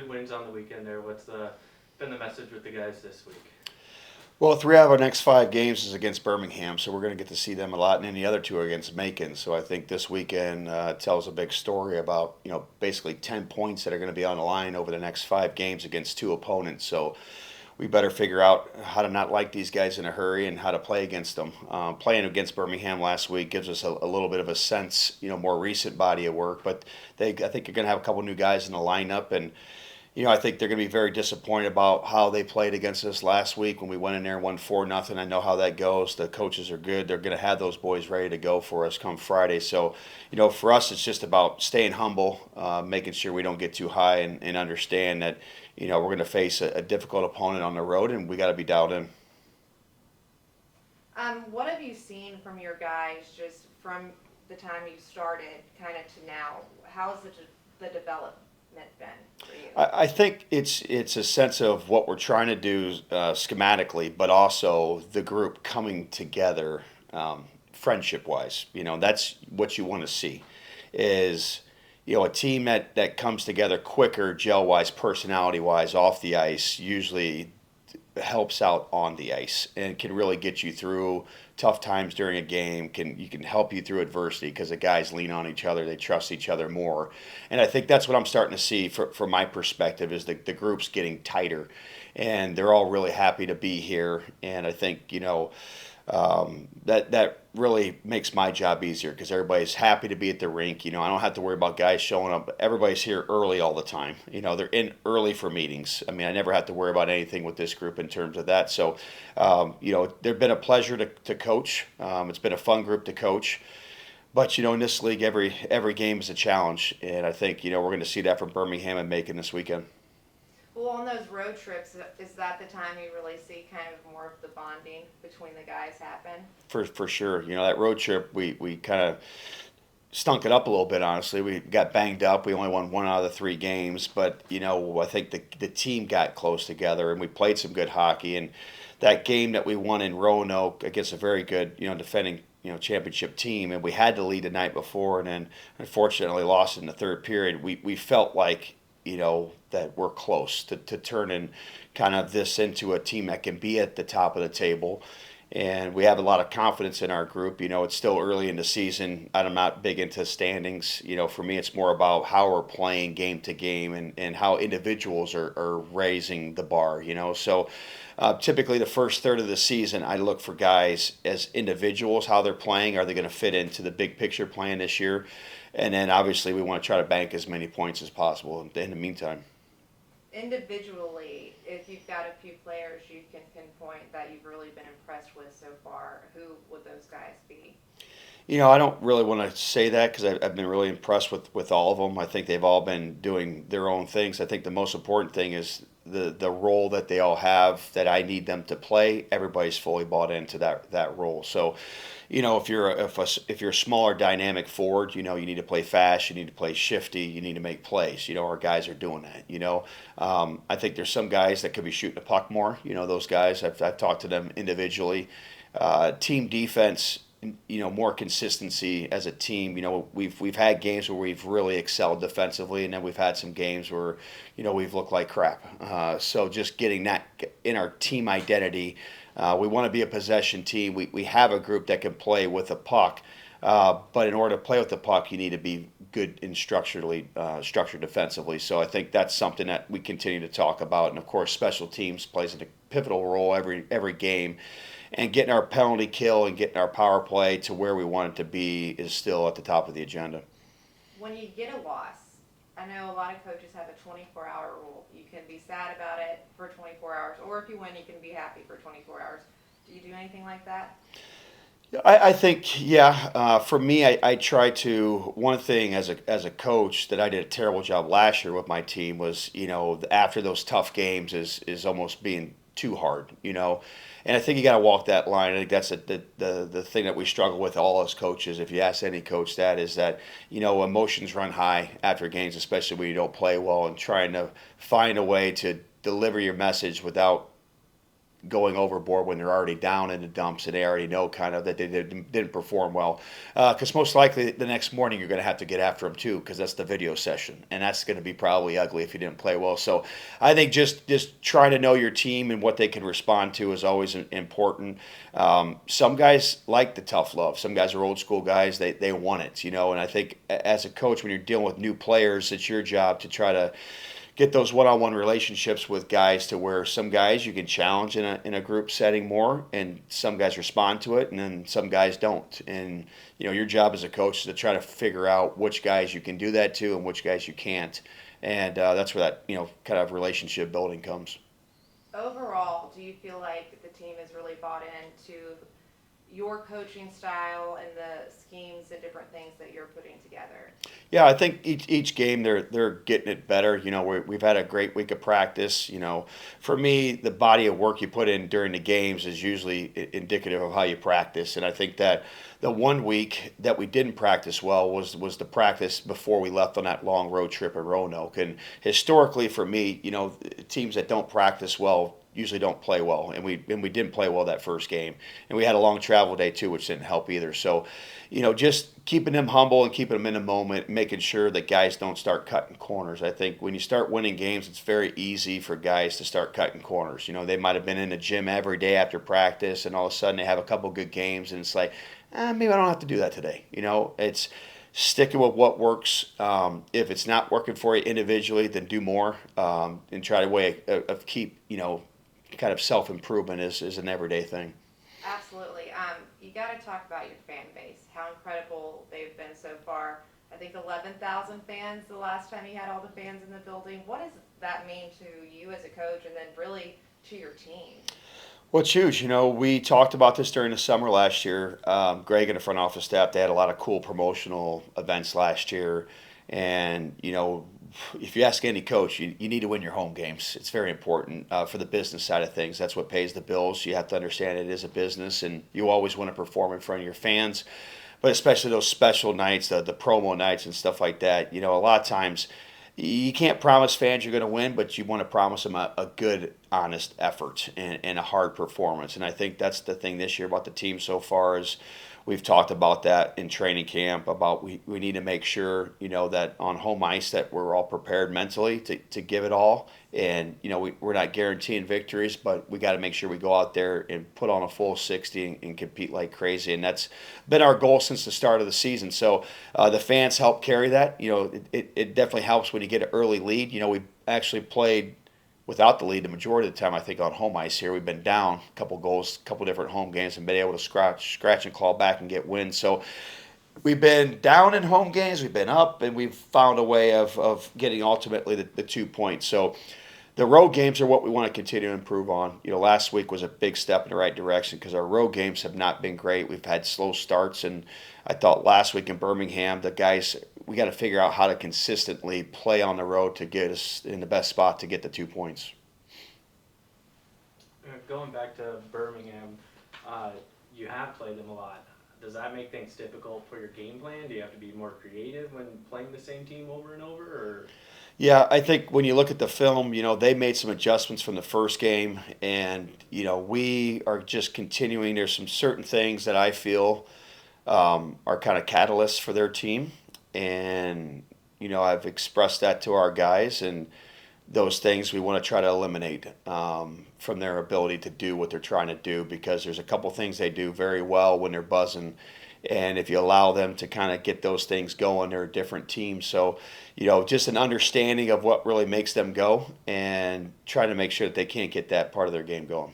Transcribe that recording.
good wins on the weekend there. What's been the message with the guys this week? Well, three out of our next five games is against Birmingham, so we're going to get to see them a lot, and then the other two are against Macon. So I think this weekend tells a big story about basically 10 points that are going to be on the line over the next five games against two opponents. So we better figure out how to not like these guys in a hurry and how to play against them. Playing against Birmingham last week gives us a little bit of a sense, more recent body of work, but I think you're going to have a couple new guys in the lineup and. I think they're going to be very disappointed about how they played against us last week when we went in there and won 4-0. I know how that goes. The coaches are good. They're going to have those boys ready to go for us come Friday. So, for us, it's just about staying humble, making sure we don't get too high and understand that, we're going to face a difficult opponent on the road and we got to be dialed in. What have you seen from your guys just from the time you started kind of to now? How has the development been for you? I think it's a sense of what we're trying to do schematically, but also the group coming together friendship wise. That's what you want to see is a team that comes together quicker, gel wise, personality wise, off the ice usually helps out on the ice and can really get you through tough times during a game. Can help you through adversity because the guys lean on each other, they trust each other more, and I think that's what I'm starting to see from my perspective is the group's getting tighter, and they're all really happy to be here, and I think that really makes my job easier because everybody's happy to be at the rink. I don't have to worry about guys showing up. Everybody's here early all the time. They're in early for meetings. I mean, I never have to worry about anything with this group in terms of that. So, they've been a pleasure to coach. It's been a fun group to coach. But, in this league, every game is a challenge. And I think, we're going to see that from Birmingham and Macon this weekend. Well, on those road trips, is that the time you really see kind of more of the bonding between the guys happen? For sure. That road trip, we kind of stunk it up a little bit, honestly. We got banged up. We only won one out of the three games. But, I think the team got close together and we played some good hockey. And that game that we won in Roanoke against a very good, defending, championship team, and we had to lead the night before and then unfortunately lost in the third period. We felt like, that we're close to turning kind of this into a team that can be at the top of the table. And we have a lot of confidence in our group. It's still early in the season. I'm not big into standings. For me, it's more about how we're playing game to game and how individuals are raising the bar, So typically the first third of the season, I look for guys as individuals, how they're playing. Are they going to fit into the big picture plan this year? And then obviously we want to try to bank as many points as possible in the meantime. Individually, if you've got a few players you can pinpoint that you've really been impressed with so far, who would those guys be? I don't really want to say that because I've been really impressed with all of them. I think they've all been doing their own things. I think the most important thing is the role that they all have that I need them to play. Everybody's fully bought into that role. So, if you're a smaller dynamic forward, you need to play fast, you need to play shifty, you need to make plays. Our guys are doing that. I think there's some guys that could be shooting the puck more. Those guys I've talked to them individually. Team defense. More consistency as a team. We've had games where we've really excelled defensively, and then we've had some games where, we've looked like crap. So just getting that in our team identity, we want to be a possession team. We have a group that can play with the puck, but in order to play with the puck, you need to be good and structured defensively. So I think that's something that we continue to talk about, and of course, special teams plays a pivotal role every game. And getting our penalty kill and getting our power play to where we want it to be is still at the top of the agenda. When you get a loss, I know a lot of coaches have a 24-hour rule. You can be sad about it for 24 hours, or if you win, you can be happy for 24 hours. Do you do anything like that? I think, yeah. For me, I try to. One thing as a coach that I did a terrible job last year with my team was, after those tough games is almost being too hard, And I think you got to walk that line. I think that's the thing that we struggle with all as coaches. If you ask any coach that, is that, emotions run high after games, especially when you don't play well, and trying to find a way to deliver your message without going overboard when they're already down in the dumps and they already know kind of that they didn't perform well. Because most likely the next morning you're going to have to get after them too, because that's the video session, and that's going to be probably ugly if you didn't play well. So I think just trying to know your team and what they can respond to is always important. Some guys like the tough love. Some guys are old school guys. They want it, and I think as a coach, when you're dealing with new players, it's your job to try to get those one-on-one relationships with guys to where some guys you can challenge in a group setting more, and some guys respond to it, and then some guys don't. And your job as a coach is to try to figure out which guys you can do that to and which guys you can't, and that's where that kind of relationship building comes. Overall, do you feel like the team is really bought into your coaching style and the schemes and different things that you're putting together? Yeah, I think each game they're getting it better. We've had a great week of practice. For me, the body of work you put in during the games is usually indicative of how you practice. And I think that the 1 week that we didn't practice well was the practice before we left on that long road trip in Roanoke. And historically, for me, teams that don't practice well usually don't play well, and we didn't play well that first game, and we had a long travel day too, which didn't help either. So, just keeping them humble and keeping them in the moment, making sure that guys don't start cutting corners. I think when you start winning games, it's very easy for guys to start cutting corners. They might have been in the gym every day after practice, and all of a sudden they have a couple good games, and it's like, maybe I don't have to do that today. It's sticking with what works. If it's not working for you individually, then do more, and try to way of keep kind of self-improvement is an everyday thing. Absolutely. You got to talk about your fan base, how incredible they've been so far. I think 11,000 fans the last time you had all the fans in the building. What does that mean to you as a coach, and then really to your team? Well, it's huge. We talked about this during the summer last year. Greg and the front office staff, they had a lot of cool promotional events last year. And, if you ask any coach, you need to win your home games. It's very important for the business side of things. That's what pays the bills. You have to understand it is a business, and you always want to perform in front of your fans. But especially those special nights, the promo nights and stuff like that, a lot of times you can't promise fans you're going to win, but you want to promise them a good, honest effort and a hard performance. And I think that's the thing this year about the team so far is we've talked about that in training camp, about we need to make sure, that on home ice that we're all prepared mentally to give it all. And, we're not guaranteeing victories, but we got to make sure we go out there and put on a full 60 and compete like crazy. And that's been our goal since the start of the season. So the fans help carry that. It definitely helps when you get an early lead. We actually played without the lead the majority of the time, I think, on home ice here. We've been down a couple goals, a couple different home games, and been able to scratch and claw back and get wins. So we've been down in home games, we've been up, and we've found a way of getting ultimately the 2 points. So the road games are what we want to continue to improve on. Last week was a big step in the right direction because our road games have not been great. We've had slow starts, and I thought last week in Birmingham, the guys, we got to figure out how to consistently play on the road to get us in the best spot to get the 2 points. Going back to Birmingham, you have played them a lot. Does that make things difficult for your game plan? Do you have to be more creative when playing the same team over and over? Or? Yeah, I think when you look at the film, they made some adjustments from the first game, and we are just continuing. There's some certain things that I feel are kind of catalysts for their team, and I've expressed that to our guys, and those things we want to try to eliminate from their ability to do what they're trying to do, because there's a couple things they do very well when they're buzzing. And if you allow them to kind of get those things going, they're a different team. So, just an understanding of what really makes them go and trying to make sure that they can't get that part of their game going.